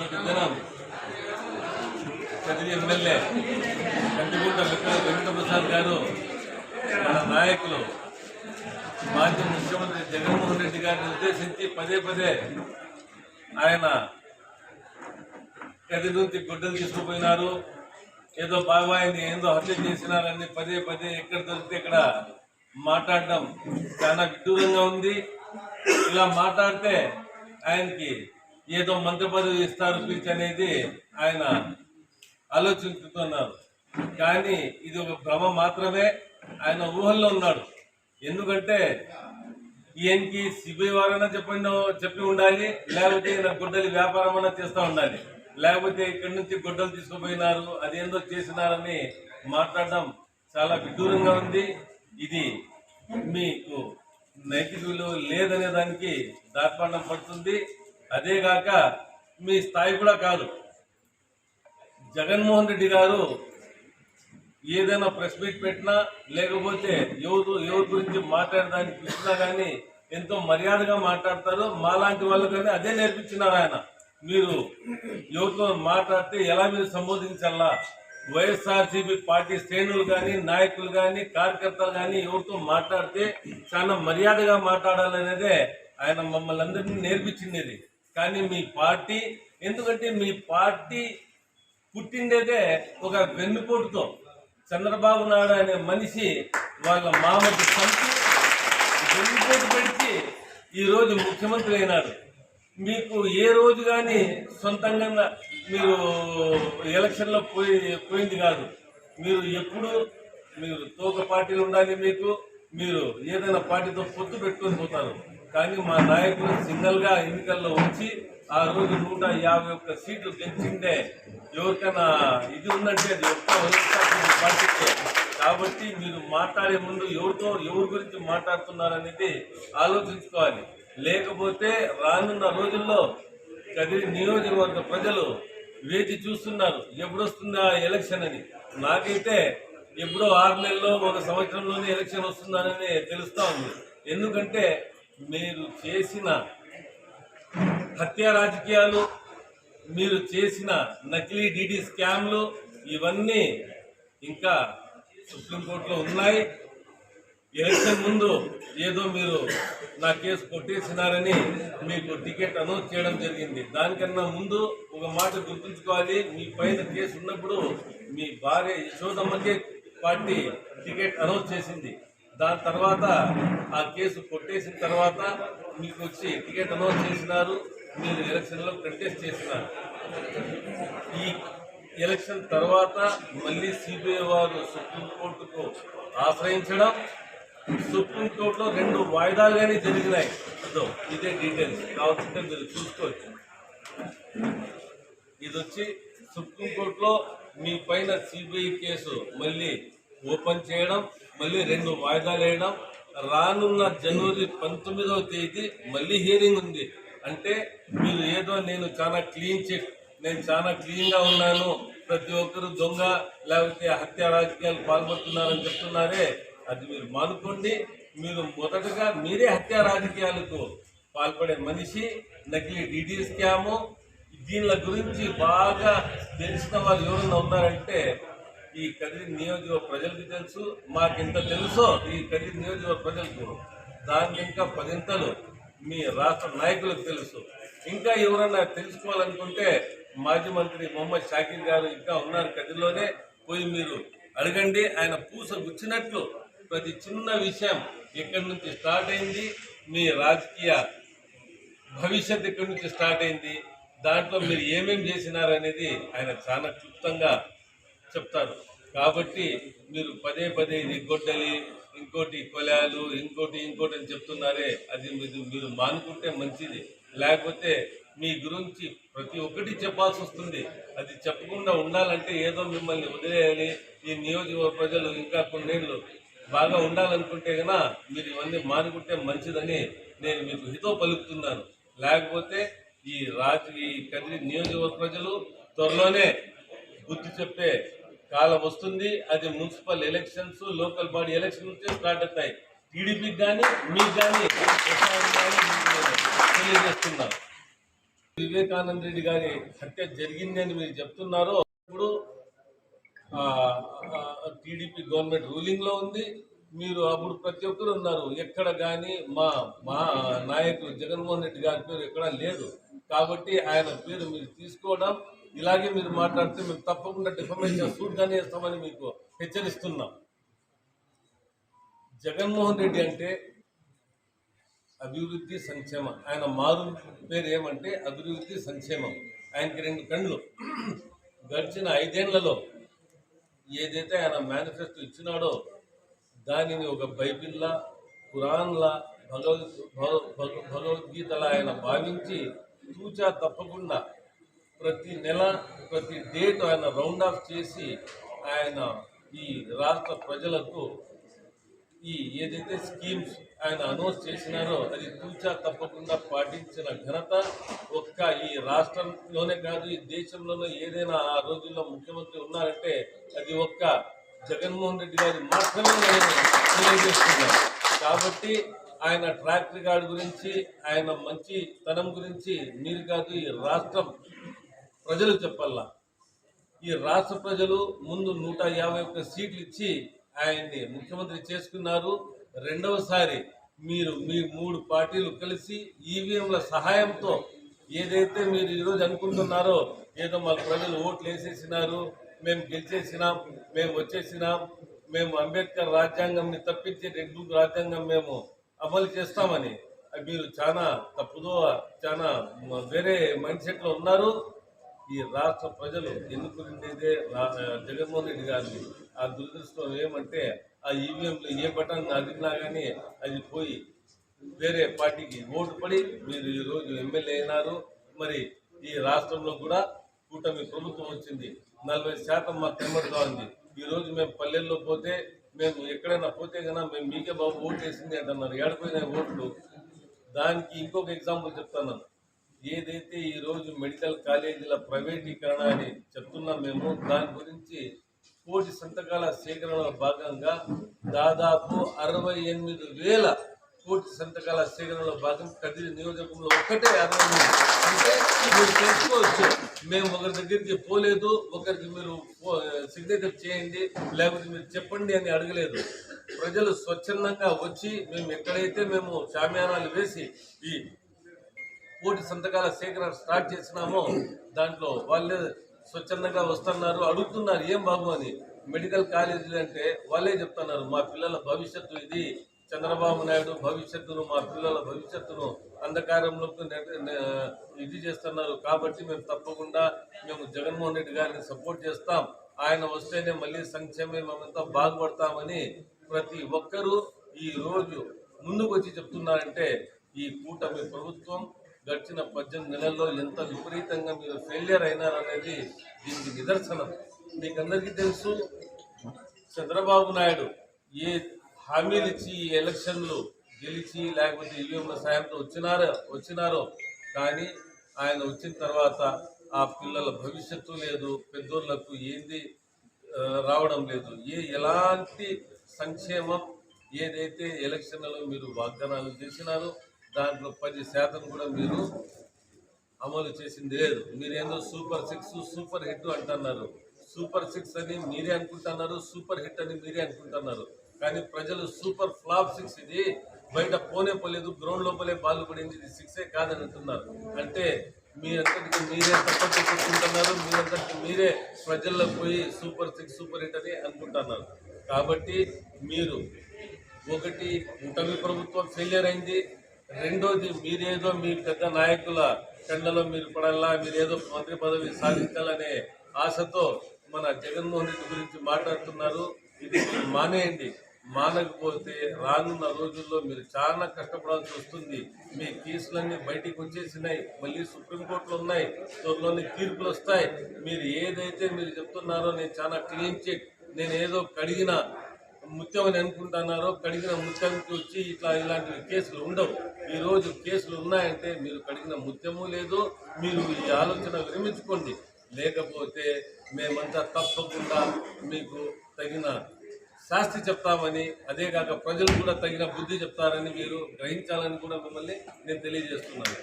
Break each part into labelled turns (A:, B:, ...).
A: మొన్నటి దినం కదిరి ఎమ్మెల్యే కందిగుంట వెంకటప్రసాద్ గారు మన నాయకులు మాజీ ముఖ్యమంత్రి జగన్మోహన్ రెడ్డి గారిని ఉద్దేశించి పదే పదే ఆయన కదిరి నుంచి గుడ్డలు తీసుకుపోయినారు, ఏదో బాబాయిని ఏదో హత్య చేసినారని పదే పదే ఎక్కడ దొరికితే ఇక్కడ మాట్లాడడం చాలా విడ్డూరంగా ఉంది. ఇలా మాట్లాడితే ఆయనకి ఏదో మంత్రి పదవి ఇస్తారు పీచ్ అనేది ఆయన ఆలోచించుతున్నారు. కానీ ఇది ఒక భ్రమ మాత్రమే. ఆయన ఊహల్లో ఉన్నాడు. ఎందుకంటే ఈయనకి సిబిఐ వారైనా చెప్పి ఉండాలి, లేకపోతే ఈయన గుడ్డలి వ్యాపారం అన్నా చేస్తూ ఉండాలి, లేకపోతే ఇక్కడి నుంచి గుడ్డలు తీసుకుపోయినారు అదేందో చేసినారని మాట్లాడడం చాలా విడ్డూరంగా ఉంది. ఇది మీకు నైతిక విలువ లేదనే దానికి దార్పాండం పడుతుంది. అదేగాక మీ స్థాయి కూడా కాదు. జగన్మోహన్ రెడ్డి గారు ఏదైనా ప్రెస్ మీట్ పెట్టినా లేకపోతే ఎవరి గురించి మాట్లాడడానికి పిలిచినా కానీ ఎంతో మర్యాదగా మాట్లాడతారు. మాలాంటి వాళ్ళు కానీ అదే నేర్పించినారు ఆయన. మీరు ఎవరితో మాట్లాడితే ఎలా మీరు సంబోధించాలా, వైఎస్ఆర్సీపీ పార్టీ శ్రేణులు కానీ నాయకులు కానీ కార్యకర్తలు కానీ ఎవరితో మాట్లాడితే చాలా మర్యాదగా మాట్లాడాలనేదే ఆయన మమ్మల్ని అందరినీ నేర్పించింది. కానీ మీ పార్టీ, ఎందుకంటే మీ పార్టీ పుట్టిండేదే ఒక వెన్నుపోటుతో. చంద్రబాబు నాయుడు అనే మనిషి వాళ్ళ మామకి చంపి వెన్నుపోటు పెట్టి ఈరోజు ముఖ్యమంత్రి అయినాడు. మీకు ఏ రోజు కానీ సొంతంగా మీరు ఎలక్షన్లో పోయింది కాదు. మీరు ఎప్పుడు మీరు తోక పార్టీలు ఉండాలి. మీరు ఏదైనా పార్టీతో పొత్తు పెట్టుకొని పోతారు. కానీ మా నాయకులు సింగల్గా ఎన్నికల్లో వచ్చి ఆ రోజు 151 సీట్లు గెలిచిందే ఎవరికైనా ఇది ఉందంటే అది ఒక్క వైఎస్ఆర్సీపీ పార్టీకే. కాబట్టి మీరు మాట్లాడే ముందు ఎవరి గురించి మాట్లాడుతున్నారనేది ఆలోచించుకోవాలి. లేకపోతే రానున్న రోజుల్లో కదిరి నియోజకవర్గ ప్రజలు వేచి చూస్తున్నారు ఎప్పుడొస్తుందా ఎలక్షన్ అని. నాకైతే ఎప్పుడో 6 నెలల్లో 1 సంవత్సరంలోనే ఎలక్షన్ వస్తుందని తెలుస్తూ ఉంది. ఎందుకంటే మీరు చేసిన హత్య రాజకీయాలు, మీరు చేసిన నకిలీ డీడీ స్కామ్లు ఇవన్నీ ఇంకా సుప్రీంకోర్టులో ఉన్నాయి. ఎలక్షన్ ముందు ఏదో మీరు నా కేసు కొట్టేసినారని మీకు టికెట్ అనౌన్స్ చేయడం జరిగింది. దానికన్నా ముందు ఒక మాట గుర్తుంచుకోవాలి. మీ పైన కేసు ఉన్నప్పుడు మీ భార్య యశోదమ్మకే పార్టీ టికెట్ అనౌన్స్ చేసింది. దాని తర్వాత ఆ కేసు కొట్టేసిన తర్వాత మీకు వచ్చి టికెట్ అనౌన్స్ చేసినారు. మీరు ఎలక్షన్లో కంటెస్ట్ చేసినారు. ఈ ఎలక్షన్ తర్వాత మళ్ళీ సిబిఐ వారు సుప్రీంకోర్టుకు ఆశ్రయించడం, సుప్రీంకోర్టులో 2 వాయిదాలుగానే జరిగినాయి. అదో ఇదే డీటెయిల్స్ కావాల్సింటే మీరు చూసుకోవచ్చు. ఇది వచ్చి సుప్రీంకోర్టులో మీ పైన సిబిఐ కేసు మళ్ళీ ఓపెన్ చేయడం, మళ్ళీ 2 వాయిదాలు వేయడం. రానున్న జనవరి 19వ తేదీ మళ్ళీ హియరింగ్ ఉంది. అంటే మీరు ఏదో నేను చాలా క్లీన్ చిట్, నేను చాలా క్లీన్గా ఉన్నాను, ప్రతి ఒక్కరు దొంగ లేకపోతే హత్య రాజకీయాలు పాల్పడుతున్నారని చెప్తున్నారే, అది మీరు మానుకోండి. మీరు మొదటగా మీరే హత్య రాజకీయాలకు పాల్పడే మనిషి. నకిలీ డీడీ స్కాము దీనిల గురించి బాగా తెలిసిన వాళ్ళు ఎవరన్నా ఉన్నారంటే ఈ కదిరి నియోజకవర్గ ప్రజలకు తెలుసు. మాకింత తెలుసో ఈ కదిరి నియోజకవర్గ ప్రజలకు, దానికి ఇంకా 10 మీ రాష్ట్ర నాయకులకు తెలుసు. ఇంకా ఎవరన్నా తెలుసుకోవాలనుకుంటే మాజీ మంత్రి మొహమ్మద్ షాకీర్ గారు ఇంకా ఉన్నారు కదిరిలోనే, పోయి మీరు అడగండి. ఆయన పూస గుచ్చినట్లు ప్రతి చిన్న విషయం ఎక్కడి నుంచి స్టార్ట్ అయింది, మీ రాజకీయ భవిష్యత్ ఎక్కడి నుంచి స్టార్ట్ అయింది, దాంట్లో మీరు ఏమేమి చేసినారనేది ఆయన చాలా క్లుప్తంగా చెప్తారు. కాబట్టి మీరు పదే పదే ఇది గొడ్డలి, ఇంకోటి కొలాలు, ఇంకోటి అని చెప్తున్నారే, అది మీరు మానుకుంటే మంచిది. లేకపోతే మీ గురించి ప్రతి ఒక్కటి చెప్పాల్సి వస్తుంది. అది చెప్పకుండా ఉండాలంటే ఏదో మిమ్మల్ని వదిలేయాలి, ఈ నియోజకవర్గ ప్రజలు ఇంకా కొన్నేళ్ళు బాగా ఉండాలనుకుంటే కన్నా మీరు ఇవన్నీ మానుకుంటే మంచిదని నేను మీకు హితో పలుకుతున్నాను. లేకపోతే ఈ కదిరి నియోజకవర్గ ప్రజలు త్వరలోనే బుద్ధి చెప్పే కాలం వస్తుంది. అది municipal elections, local body election నుంచి స్టార్ట్ అవుతాయి. టీడీపీకి కానీ మీకు కానీ తెలియజేస్తున్నాను. వివేకానంద రెడ్డి గారి హత్య జరిగింది అని మీరు చెప్తున్నారో ఇప్పుడు టీడీపీ గవర్నమెంట్ రూలింగ్ లో ఉంది. మీరు అప్పుడు ప్రతి ఒక్కరు ఉన్నారు. ఎక్కడ కానీ మా నాయకులు జగన్మోహన్ రెడ్డి గారి పేరు ఎక్కడా లేదు. కాబట్టి ఆయన పేరు మీరు తీసుకోవడం, ఇలాగే మీరు మాట్లాడితే మేము తప్పకుండా డిఫమేషన్ సూట్ గానే ఇస్తామని మీకు హెచ్చరిస్తున్నాం. జగన్మోహన్ రెడ్డి అంటే అభివృద్ధి సంక్షేమం. ఆయన మారు పేరు ఏమంటే అభివృద్ధి సంక్షేమం. ఆయనకి 2 కళ్ళు. గడిచిన 5 ఏళ్లలో ఏదైతే ఆయన మేనిఫెస్టో ఇచ్చినాడో దానిని ఒక బైబిల్లా, ఖురాన్లా, భగవద్గీతలా ఆయన భావించి తూచా తప్పకుండా ప్రతి నెల ప్రతి డేట్ ఆయన రౌండ్ ఆఫ్ చేసి ఆయన ఈ రాష్ట్ర ప్రజలకు ఈ ఏదైతే స్కీమ్స్ ఆయన అనౌన్స్ చేసినారో అది తూచా తప్పకుండా పాటించిన ఘనత ఒక్క ఈ రాష్ట్రంలోనే కాదు, ఈ దేశంలోనే ఏదైనా ఆ రోజుల్లో ముఖ్యమంత్రి ఉన్నారంటే అది ఒక్క జగన్మోహన్ రెడ్డి గారి మాత్రమే నేను తెలియజేస్తున్నాను. కాబట్టి ఆయన ట్రాక్ రికార్డు గురించి, ఆయన మంచితనం గురించి మీరు కాదు, ఈ రాష్ట్రం ప్రజలు చెప్పాలా. ఈ రాష్ట్ర ప్రజలు ముందు 151 సీట్లు ఇచ్చి ఆయన్ని ముఖ్యమంత్రి చేసుకున్నారు. రెండవసారి మీరు మీ 3 పార్టీలు కలిసి ఈవీఎంల సహాయంతో ఏదైతే మీరు ఈరోజు అనుకుంటున్నారో, ఏదో మాకు ప్రజలు ఓట్లు వేసేసినారు, మేము గెలిచేసినాం, మేము వచ్చేసినాం, మేము అంబేద్కర్ రాజ్యాంగంని తప్పించి రెడ్ బుక్ రాజ్యాంగం మేము అమలు చేస్తామని మీరు చాలా తప్పుదో చాలా వేరే మైండ్ సెట్లో ఉన్నారు. ఈ రాష్ట్ర ప్రజలు ఎన్నుకునేదే జగన్మోహన్ రెడ్డి గారిని. ఆ దురదృష్టం ఏమంటే ఆ ఈవీఎంలో ఏ బటన్ అదిగినా కానీ అది పోయి వేరే పార్టీకి ఓటు పడి మీరు ఈరోజు ఎమ్మెల్యే అయినారు. మరి ఈ రాష్ట్రంలో కూడా కూటమి ప్రభుత్వం వచ్చింది. 40% మాకు కనబడుతూ ఉంది. ఈరోజు మేము పల్లెల్లో పోతే, మేము ఎక్కడైనా పోతే కన్నా మేము మీకే బాబు ఓటు వేసింది అంటున్నారు. ఏడిపోయిన ఓట్లు. దానికి ఇంకొక ఎగ్జాంపుల్ చెప్తాను. ఏదైతే ఈరోజు మెడికల్ కాలేజీల ప్రైవేటీకరణ అని చెప్తున్నాం మేము, దాని గురించి 1,000,000 సంతకాల సేకరణలో భాగంగా దాదాపు 68,000 కోటి సంతకాల సేకరణలో భాగం కదిరి నియోజకంలో ఒక్కటే 60,000. అంటే మీరు తెలుసుకోవచ్చు, మేము ఒకరి దగ్గరికి పోలేదు, ఒకరికి మీరు సిగ్నేచర్ చేయండి లేకపోతే మీరు చెప్పండి అని అడగలేదు. ప్రజలు స్వచ్ఛందంగా వచ్చి మేము ఎక్కడైతే మేము షామియానాలు వేసి ఈ 1,000,000 సంతకాల సేకరణ స్టార్ట్ చేసినామో దాంట్లో వాళ్ళే స్వచ్ఛందంగా వస్తున్నారు, అడుగుతున్నారు ఏం బాబు అని. మెడికల్ కాలేజీలు అంటే వాళ్ళే చెప్తున్నారు, మా పిల్లల భవిష్యత్తు ఇది, చంద్రబాబు నాయుడు భవిష్యత్తును, మా పిల్లల భవిష్యత్తును అంధకారంలోకి ఇది చేస్తున్నారు. కాబట్టి మేము తప్పకుండా మేము జగన్మోహన్ రెడ్డి గారిని సపోర్ట్ చేస్తాం, ఆయన వస్తేనే మళ్ళీ సంక్షేమం మేమంతా బాగుపడతామని ప్రతి ఒక్కరూ ఈ రోజు ముందుకు వచ్చి చెప్తున్నారంటే ఈ కూటమి ప్రభుత్వం గడిచిన 18 నెలల్లో ఎంత విపరీతంగా మీరు ఫెయిలియర్ అయినారనేది దీనికి నిదర్శనం. మీకందరికీ తెలుసు, చంద్రబాబు నాయుడు ఏ హామీలు ఇచ్చి ఈ ఎలక్షన్లు గెలిచి లేకపోతే ఈవీఎంల సాయంతో వచ్చినారో కానీ ఆయన వచ్చిన తర్వాత ఆ పిల్లల భవిష్యత్తు లేదు, పెద్దోళ్లకు ఏంది రావడం లేదు. ఎలాంటి సంక్షేమం ఏదైతే ఎలక్షన్లలో మీరు వాగ్దానాలు చేసినారో దాంట్లో 10% కూడా మీరు అమలు చేసింది లేదు. మీరేందో సూపర్ 6 సూపర్ హిట్ అంటున్నారు. సూపర్ 6 అని మీరే అనుకుంటున్నారు, సూపర్ హిట్ అని మీరే అనుకుంటున్నారు. కానీ ప్రజలు సూపర్ ఫ్లాప్ 6 ఇది, బయట పోలేదు, గ్రౌండ్ లోపలే బాల్ పడింది, ఇది 6 కాదని అంటున్నారు. అంటే మీరంతటికి మీరే తప్పట్టు కొట్టుకుంటున్నారు, మీరంతటికి మీరే ప్రజల్లో పోయి సూపర్ 6 సూపర్ హిట్ అని అనుకుంటున్నారు. కాబట్టి మీరు ఒకటి కూటమి ప్రభుత్వం ఫెయిలియర్ అయింది, రెండోది మీరేదో మీ పెద్ద నాయకుల కండలో మీరు పడాలా, మీరేదో మంత్రి పదవి సాధించాలనే ఆశతో మన జగన్మోహన్ రెడ్డి గురించి మాట్లాడుతున్నారు. ఇది మీరు మానేయండి. మానకపోతే రానున్న రోజుల్లో మీరు చాలా కష్టపడాల్సి వస్తుంది. మీ కేసులన్నీ బయటికి వచ్చేసినాయి, మళ్ళీ సుప్రీంకోర్టులో ఉన్నాయి, త్వరలోని తీర్పులు వస్తాయి. మీరు ఏదైతే మీరు చెప్తున్నారో నేను చాలా క్లీన్ చిట్, నేను ఏదో కడిగిన ముత్యం అని అనుకుంటున్నారో, కడిగిన ముత్యానికి వచ్చి ఇలాంటి కేసులు ఉండవు. ఈరోజు కేసులు ఉన్నాయంటే మీరు కడిగిన ముత్యము లేదు. మీరు ఈ ఆలోచన విరమించుకోండి, లేకపోతే మేమంతా తప్పకుండా మీకు తగిన శాస్తి చెప్తామని, అదేగాక ప్రజలు కూడా తగిన బుద్ధి చెప్తారని మీరు గ్రహించాలని కూడా మిమ్మల్ని నేను తెలియజేస్తున్నాను.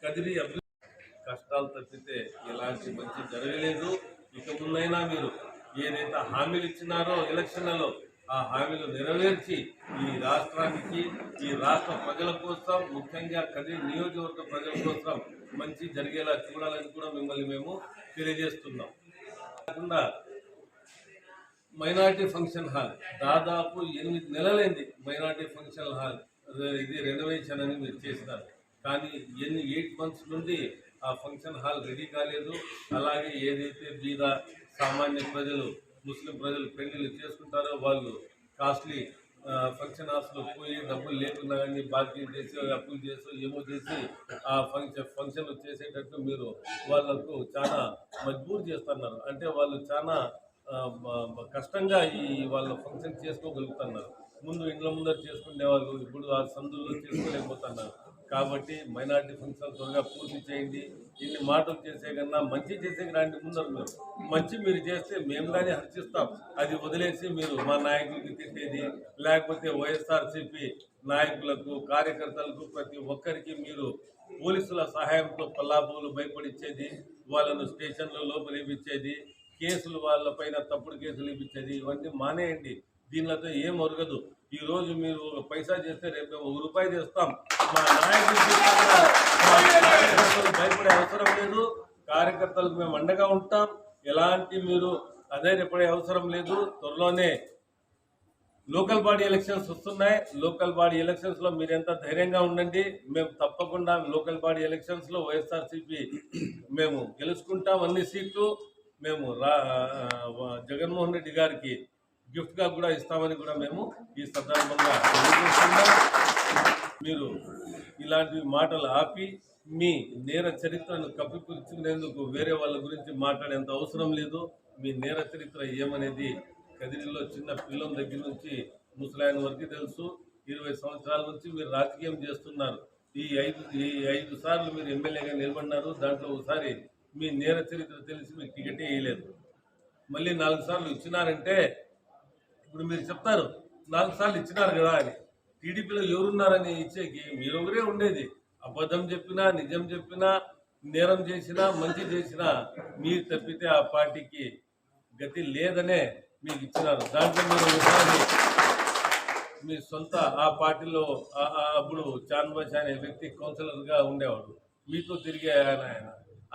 A: కదిరి అభివృద్ధి కష్టాలు తప్పితే ఎలాంటి మంచి జరగలేదు. ఇక ముందైనా మీరు ఏదైతే హామీలు ఇచ్చినారో ఎలక్షన్లలో ఆ హామీలు నెరవేర్చి ఈ రాష్ట్రానికి, ఈ రాష్ట్ర ప్రజల కోసం, ముఖ్యంగా కదిరి నియోజకవర్గ ప్రజల కోసం మంచి జరిగేలా చూడాలని కూడా మిమ్మల్ని మేము తెలియజేస్తున్నాం. కాకుండా మైనార్టీ ఫంక్షన్ హాల్ దాదాపు 8 నెలలైంది. మైనార్టీ ఫంక్షన్ హాల్ ఇది రెనోవేషన్ అని మీరు చేసినారు, కానీ 8 మంత్స్ నుండి ఆ ఫంక్షన్ హాల్ రెడీ కాలేదు. అలాగే ఏదైతే బీద సామాన్య ప్రజలు, ముస్లిం ప్రజలు పెళ్లిళ్ళు చేసుకుంటారో వాళ్ళు కాస్ట్లీ ఫంక్షన్ హాల్స్లో పోయి డబ్బులు లేకుండా కానీ బాకీలు చేసి అప్పులు చేసి ఏమో చేసి ఆ ఫంక్షన్ చేసేటట్టు మీరు వాళ్ళకు చాలా మజ్బూర్ చేస్తున్నారు. అంటే వాళ్ళు చాలా కష్టంగా ఈ వాళ్ళ ఫంక్షన్ చేసుకోగలుగుతున్నారు. ముందు ఇండ్ల ముందర చేసుకునే వాళ్ళు ఇప్పుడు ఆ సందుల్లో చేసుకోలేకపోతున్నారు. కాబట్టి మైనార్టీ ఫంక్షన్ త్వరగా పూర్తి చేయండి. ఇన్ని మాటలు చేసే కన్నా మంచి చేసే రాండి ముందర. మీరు మంచి మీరు చేస్తే మేము కానీ హర్షిస్తాం. అది వదిలేసి మీరు మా నాయకులకి తిట్టేది, లేకపోతే వైఎస్ఆర్సీపీ నాయకులకు, కార్యకర్తలకు ప్రతి ఒక్కరికి మీరు పోలీసుల సహాయంతో పల్లాపులు భయపడిచ్చేది, వాళ్ళను స్టేషన్లో లోపలిపించేది, కేసులు వాళ్ళపైన తప్పుడు కేసులు ఇప్పించేది, ఇవన్నీ మానేయండి. దీనితో ఏం ఒరగదు. ఈ రోజు మీరు ఒక పైసా చేస్తే రేపు మేము ₹1 చేస్తాం. మా నాయకులు భయపడే అవసరం లేదు. కార్యకర్తలకు మేము అండగా ఉంటాం. ఎలాంటి మీరు అధైర్యపడే అవసరం లేదు. త్వరలోనే లోకల్ బాడీ ఎలక్షన్స్ వస్తున్నాయి. లోకల్ బాడీ ఎలక్షన్స్ లో మీరు ఎంత ధైర్యంగా ఉండండి. మేము తప్పకుండా లోకల్ బాడీ ఎలక్షన్స్ లో వైఎస్ఆర్సీపీ మేము గెలుచుకుంటాం. అన్ని సీట్లు మేము జగన్మోహన్ రెడ్డి గారికి గిఫ్ట్ గా కూడా ఇస్తామని కూడా మేము ఈ సందర్భంగా తెలియజేస్తున్నాం. మీరు ఇలాంటి మాటలు ఆపి మీ నేర చరిత్రను కప్పిపుచ్చుకునేందుకు వేరే వాళ్ళ గురించి మాట్లాడేంత అవసరం లేదు. మీ నేర చరిత్ర ఏమనేది కదిరిలో చిన్న పిల్లల దగ్గర నుంచి ముసలాయన వరకు తెలుసు. 20 సంవత్సరాల నుంచి మీరు రాజకీయం చేస్తున్నారు. ఈ ఐదు సార్లు మీరు ఎమ్మెల్యేగా నిలబడినారు. దాంట్లో ఒకసారి మీ నేర చరిత్ర తెలిసి మీకు టికెటే వేయలేదు. మళ్ళీ 4 సార్లు ఇచ్చినారంటే ఇప్పుడు మీరు చెప్తారు 4 సార్లు ఇచ్చినారు కదా అని. టీడీపీలో ఎవరున్నారని ఇచ్చేకి మీరు ఒకరే ఉండేది. అబద్ధం చెప్పినా, నిజం చెప్పినా, నేరం చేసినా, మంచి చేసినా మీరు తప్పితే ఆ పార్టీకి గతి లేదనే మీకు ఇచ్చినారు. దాంట్లో మీరు ఒకసారి మీ సొంత ఆ పార్టీలో అప్పుడు చాన్బాషా అనే వ్యక్తి కౌన్సిలర్గా ఉండేవాడు. మీతో తిరిగే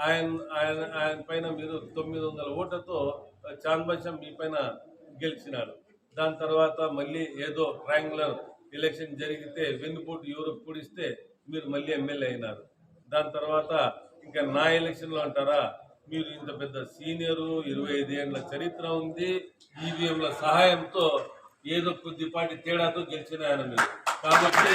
A: ఆయన పైన మీరు 900 ఓట్లతో చాన్బాషా మీ పైన గెలిచినాడు. దాని తర్వాత మళ్ళీ ఏదో ట్రయాంగులర్ ఎలక్షన్ జరిగితే వెన్నుపోటు ఎవరు కూడిస్తే మీరు మళ్ళీ ఎమ్మెల్యే అయినారు. దాని తర్వాత ఇంకా నా ఎలక్షన్లో అంటారా, మీరు ఇంత పెద్ద సీనియరు, 25 ఏళ్ల చరిత్ర ఉంది, ఈవీఎంల సహాయంతో ఏదో కొద్దిపాటి తేడాతో గెలిచిన ఆయన మీరు. కాబట్టి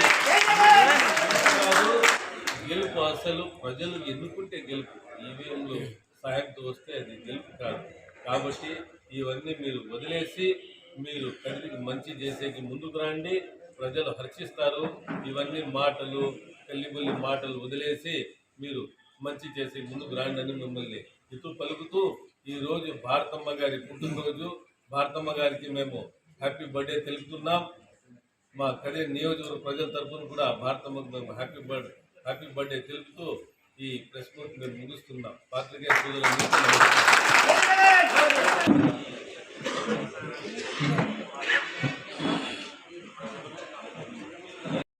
A: గెలుపు అసలు ప్రజలు ఎన్నుకుంటే గెలుపు, ఈవీఎంలు సహాయంతో వస్తే అది గెలుపు కాదు. కాబట్టి ఇవన్నీ మీరు వదిలేసి మీరు కదిరికి మంచి చేసేకి ముందుకు రండి. ప్రజలు హర్షిస్తారు. ఇవన్నీ మాటలు, కల్లిబొల్లి మాటలు వదిలేసి మీరు మంచి చేసే ముందుకు రండి అని మిమ్మల్ని ఇతూ పలుకుతూ, ఈరోజు భారతమ్మ గారి పుట్టినరోజు. భారతమ్మ గారికి మేము హ్యాపీ బర్త్డే తెలుపుతున్నాం. మా కదిరి నియోజకవర్గ ప్రజల తరఫున కూడా భారతమ్మకు మేము హ్యాపీ బర్త్డే తెలుపుతూ ఈ ప్రెస్ మీట్ మేము ముగిస్తున్నాం. పాత్రికేయ సోదరులు